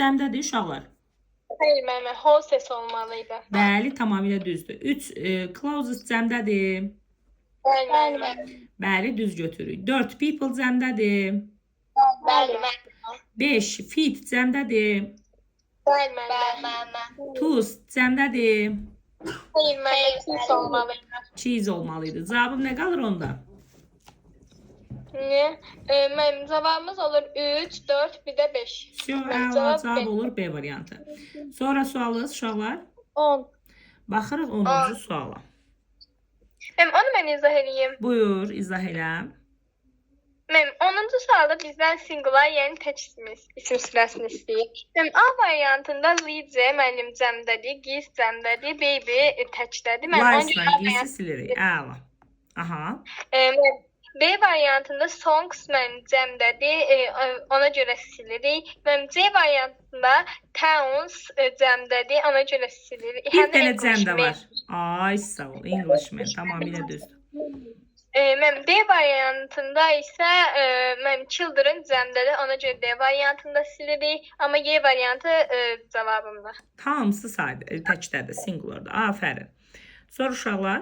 cəmdədir uşaqlar. Hayır müəllimə, hostess olmalıydı. Bəli, tamamilə düzdür. 3 closest cəmdədir. Bəli müəllimə. Bəli, düz götürürük. 4 people cəmdədir. Bəli müəllimə. 5 feet cəmdədir. Bəli müəllimə. Tooth cəmdədir. Hayır müəllimə, sis olmalıydı. Cheese olmalıydı. Cavabım nə qalır onda? Ne? Müəllim, cavabımız olur 3, 4, bir də 5. Cavab olur B variantı. Sonra sualınız uşaqlar. 10. Baxırıq 10-cu suala. Onu mən izah edeyim. Buyur, izah elə. Müəllim, 10-cu sualda bizdən singular, yəni tək isim sırasını istəyir. Müəllim, A variantında Lice müəllim cəmdədir, Giz cəmdədir, Baby təkdədir. Lice'dan giysi silirik. Əla. Aha. B variantında Songs müəllim cəmdədir, ona görə silirik. Müəllim, C variantında Towns cəmdədir, ona görə silirik. Bir dənə cəmdə var. Ay, sağ ol. Englishman. Tamamilə düzdür. Müəllim, D variantında isə müəllim Children cəmdədir, ona görə D variantında silirik. Amma Y variantı cavabımdır. Hamısı sadə, təkdədir, singulardır. Afərin. Sonra uşaqlar.